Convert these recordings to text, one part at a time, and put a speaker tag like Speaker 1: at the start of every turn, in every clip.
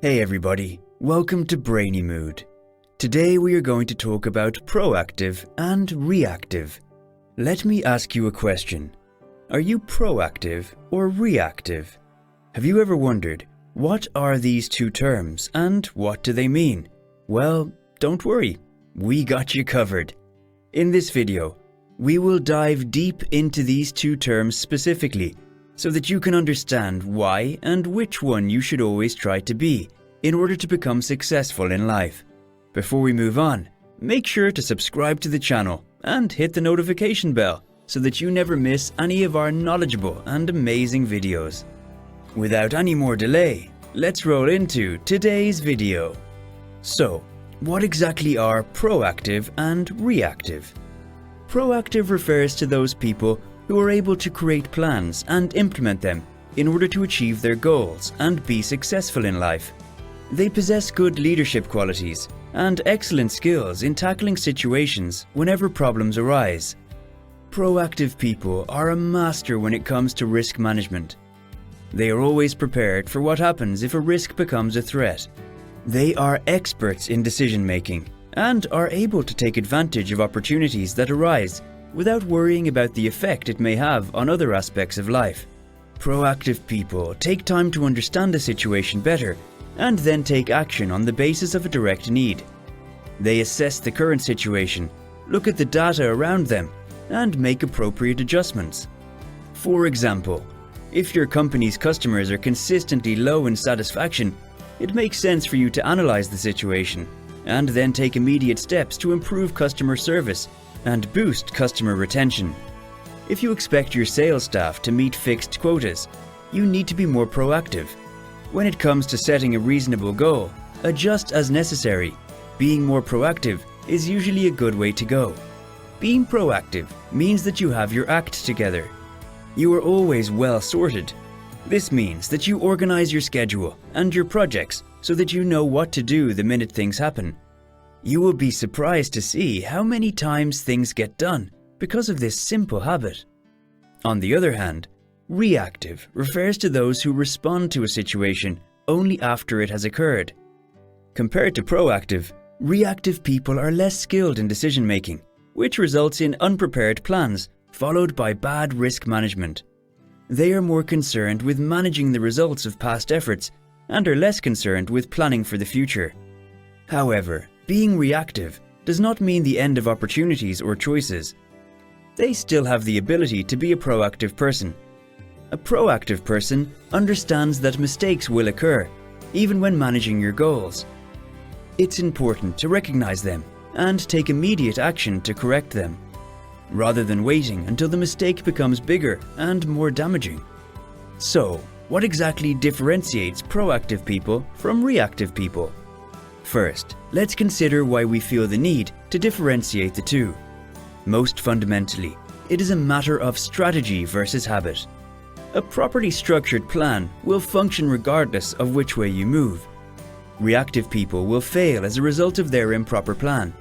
Speaker 1: Hey everybody, welcome to Brainy Mood. Today we are going to talk about proactive and reactive. Let me ask you a question. Are you proactive or reactive? Have you ever wondered, what are these two terms and what do they mean? Well, don't worry, we got you covered. In this video, we will dive deep into these two terms specifically, so that you can understand why and which one you should always try to be in order to become successful in life. Before we move on, make sure to subscribe to the channel and hit the notification bell so that you never miss any of our knowledgeable and amazing videos. Without any more delay, let's roll into today's video. So, what exactly are proactive and reactive? Proactive refers to those people who are able to create plans and implement them in order to achieve their goals and be successful in life. They possess good leadership qualities and excellent skills in tackling situations whenever problems arise. Proactive people are a master when it comes to risk management. They are always prepared for what happens if a risk becomes a threat. They are experts in decision making and are able to take advantage of opportunities that arise without worrying about the effect it may have on other aspects of life. Proactive people take time to understand a situation better and then take action on the basis of a direct need. They assess the current situation, look at the data around them, and make appropriate adjustments. For example, if your company's customers are consistently low in satisfaction, it makes sense for you to analyze the situation and then take immediate steps to improve customer service and boost customer retention. If you expect your sales staff to meet fixed quotas, you need to be more proactive. When it comes to setting a reasonable goal, adjust as necessary. Being more proactive is usually a good way to go. Being proactive means that you have your act together. You are always well sorted. This means that you organize your schedule and your projects so that you know what to do the minute things happen. You will be surprised to see how many times things get done because of this simple habit. On the other hand, reactive refers to those who respond to a situation only after it has occurred. Compared to proactive, reactive people are less skilled in decision making, which results in unprepared plans followed by bad risk management. They are more concerned with managing the results of past efforts and are less concerned with planning for the future. However, being reactive does not mean the end of opportunities or choices. They still have the ability to be a proactive person. A proactive person understands that mistakes will occur, even when managing your goals. It's important to recognize them and take immediate action to correct them, rather than waiting until the mistake becomes bigger and more damaging. So, what exactly differentiates proactive people from reactive people? First, let's consider why we feel the need to differentiate the two. Most fundamentally, it is a matter of strategy versus habit. A properly structured plan will function regardless of which way you move. Reactive people will fail as a result of their improper plan.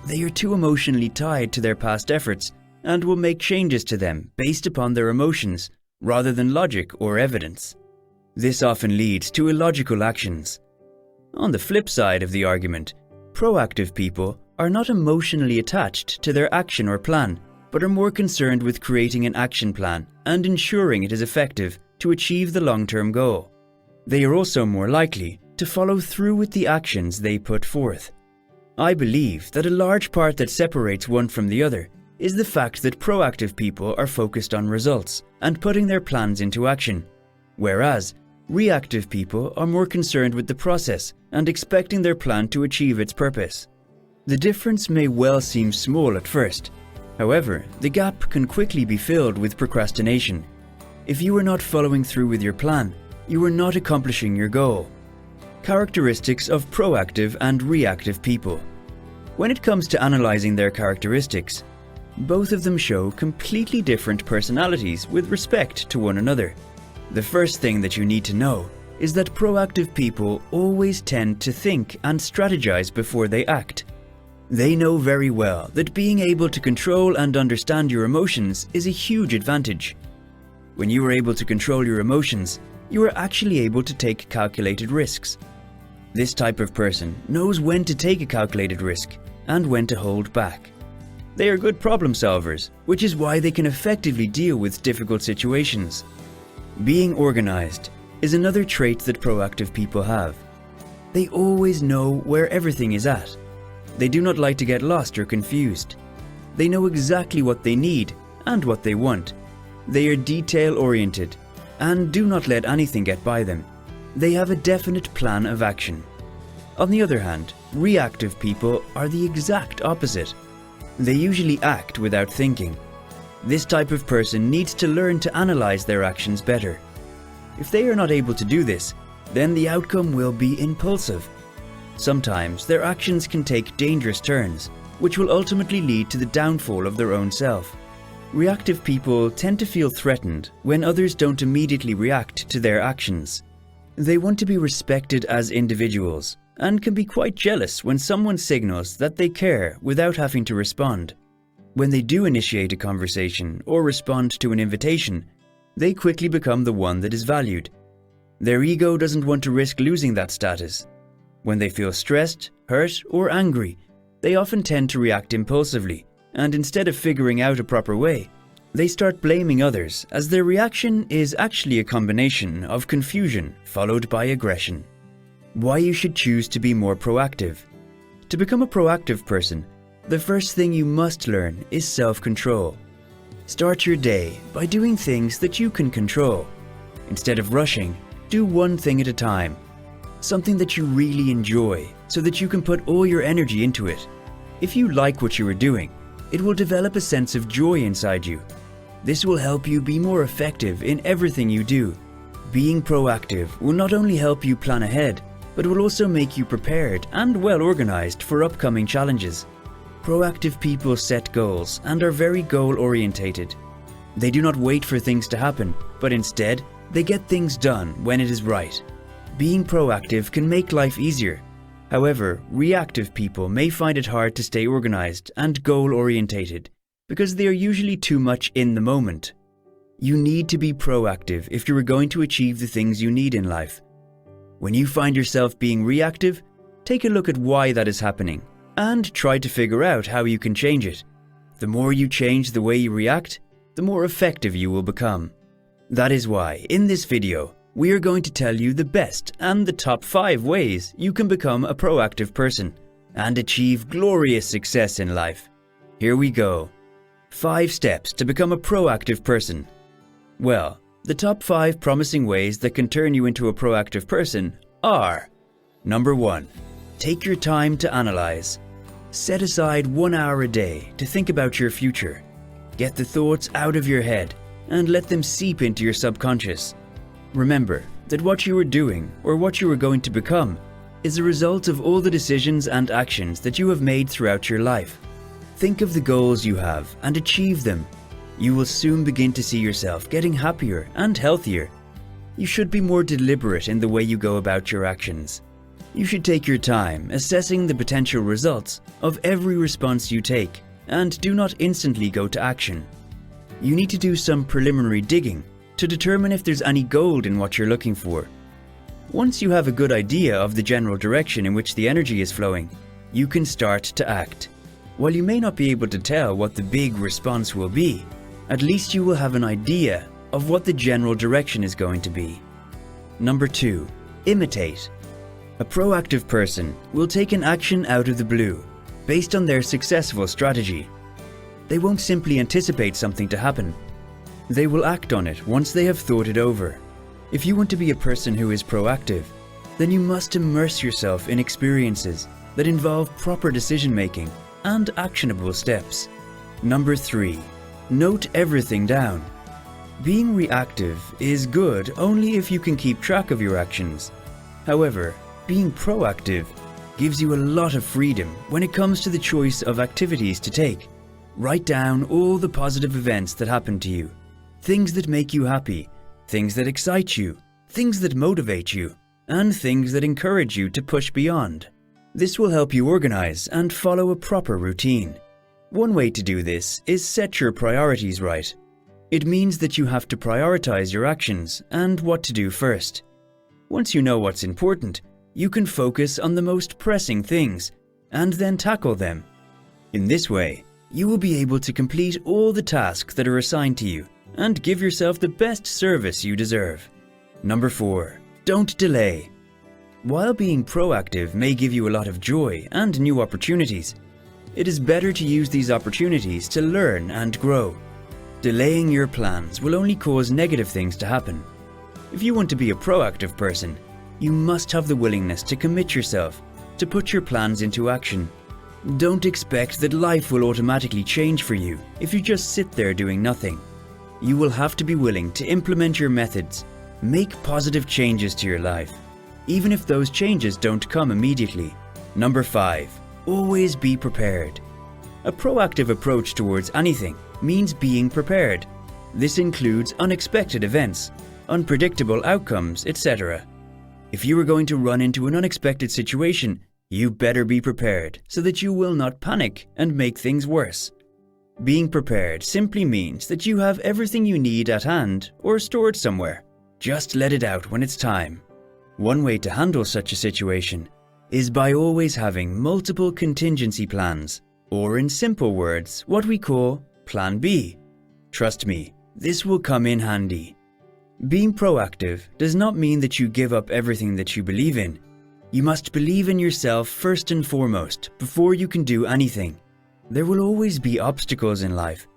Speaker 1: They are too emotionally tied to their past efforts and will make changes to them based upon their emotions rather than logic or evidence. This often leads to illogical actions. On the flip side of the argument, proactive people are not emotionally attached to their action or plan, but are more concerned with creating an action plan and ensuring it is effective to achieve the long-term goal. They are also more likely to follow through with the actions they put forth. I believe that a large part that separates one from the other is the fact that proactive people are focused on results and putting their plans into action, whereas reactive people are more concerned with the process and expecting their plan to achieve its purpose. The difference may well seem small at first. However, the gap can quickly be filled with procrastination. If you are not following through with your plan, you are not accomplishing your goal. Characteristics of proactive and reactive people. When it comes to analyzing their characteristics, both of them show completely different personalities with respect to one another. The first thing that you need to know is that proactive people always tend to think and strategize before they act. They know very well that being able to control and understand your emotions is a huge advantage. When you are able to control your emotions, you are actually able to take calculated risks. This type of person knows when to take a calculated risk and when to hold back. They are good problem solvers, which is why they can effectively deal with difficult situations. Being organized is another trait that proactive people have. They always know where everything is at. They do not like to get lost or confused. They know exactly what they need and what they want. They are detail-oriented and do not let anything get by them. They have a definite plan of action. On the other hand, reactive people are the exact opposite. They usually act without thinking. This type of person needs to learn to analyze their actions better. If they are not able to do this, then the outcome will be impulsive. Sometimes their actions can take dangerous turns, which will ultimately lead to the downfall of their own self. Reactive people tend to feel threatened when others don't immediately react to their actions. They want to be respected as individuals and can be quite jealous when someone signals that they care without having to respond. When they do initiate a conversation or respond to an invitation, they quickly become the one that is valued. Their ego doesn't want to risk losing that status. When they feel stressed, hurt, or angry, they often tend to react impulsively, and instead of figuring out a proper way, they start blaming others, as their reaction is actually a combination of confusion followed by aggression. Why you should choose to be more proactive. To become a proactive person, the first thing you must learn is self-control. Start your day by doing things that you can control. Instead of rushing, do one thing at a time. Something that you really enjoy, so that you can put all your energy into it. If you like what you are doing, it will develop a sense of joy inside you. This will help you be more effective in everything you do. Being proactive will not only help you plan ahead, but will also make you prepared and well organized for upcoming challenges. Proactive people set goals and are very goal-orientated. They do not wait for things to happen, but instead, they get things done when it is right. Being proactive can make life easier. However, reactive people may find it hard to stay organized and goal-orientated because they are usually too much in the moment. You need to be proactive if you are going to achieve the things you need in life. When you find yourself being reactive, take a look at why that is happening and try to figure out how you can change it. The more you change the way you react, the more effective you will become. That is why, in this video, we are going to tell you the best and the top 5 ways you can become a proactive person and achieve glorious success in life. Here we go. 5 steps to become a proactive person. Well, the top 5 promising ways that can turn you into a proactive person are: Number 1. Take your time to analyze. Set aside 1 hour a day to think about your future. Get the thoughts out of your head and let them seep into your subconscious. Remember that what you are doing or what you are going to become is a result of all the decisions and actions that you have made throughout your life. Think of the goals you have and achieve them. You will soon begin to see yourself getting happier and healthier. You should be more deliberate in the way you go about your actions. You should take your time assessing the potential results of every response you take and do not instantly go to action. You need to do some preliminary digging to determine if there's any gold in what you're looking for. Once you have a good idea of the general direction in which the energy is flowing, you can start to act. While you may not be able to tell what the big response will be, at least you will have an idea of what the general direction is going to be. Number 2. Imitate. A proactive person will take an action out of the blue, based on their successful strategy. They won't simply anticipate something to happen. They will act on it once they have thought it over. If you want to be a person who is proactive, then you must immerse yourself in experiences that involve proper decision-making and actionable steps. Number 3. Note everything down. Being reactive is good only if you can keep track of your actions. However, being proactive gives you a lot of freedom when it comes to the choice of activities to take. Write down all the positive events that happen to you, things that make you happy, things that excite you, things that motivate you, and things that encourage you to push beyond. This will help you organize and follow a proper routine. One way to do this is set your priorities right. It means that you have to prioritize your actions and what to do first. Once you know what's important, you can focus on the most pressing things and then tackle them. In this way, you will be able to complete all the tasks that are assigned to you and give yourself the best service you deserve. Number 4. Don't delay. While being proactive may give you a lot of joy and new opportunities, it is better to use these opportunities to learn and grow. Delaying your plans will only cause negative things to happen. If you want to be a proactive person, you must have the willingness to commit yourself, to put your plans into action. Don't expect that life will automatically change for you if you just sit there doing nothing. You will have to be willing to implement your methods, make positive changes to your life, even if those changes don't come immediately. Number 5. Always be prepared. A proactive approach towards anything means being prepared. This includes unexpected events, unpredictable outcomes, etc. If you are going to run into an unexpected situation, you better be prepared so that you will not panic and make things worse. Being prepared simply means that you have everything you need at hand or stored somewhere. Just let it out when it's time. One way to handle such a situation is by always having multiple contingency plans, or in simple words, what we call Plan B. Trust me, this will come in handy. Being proactive does not mean that you give up everything that you believe in. You must believe in yourself first and foremost before you can do anything. There will always be obstacles in life,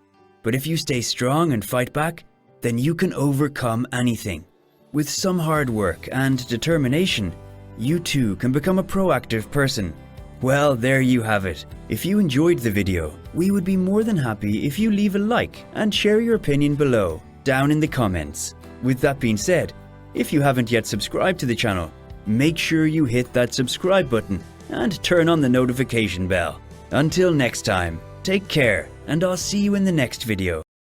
Speaker 1: but if you stay strong and fight back, then you can overcome anything. With some hard work and determination, you too can become a proactive person. Well, there you have it. If you enjoyed the video, we would be more than happy if you leave a like and share your opinion below, down in the comments. With that being said, if you haven't yet subscribed to the channel, make sure you hit that subscribe button and turn on the notification bell. Until next time, take care, and I'll see you in the next video.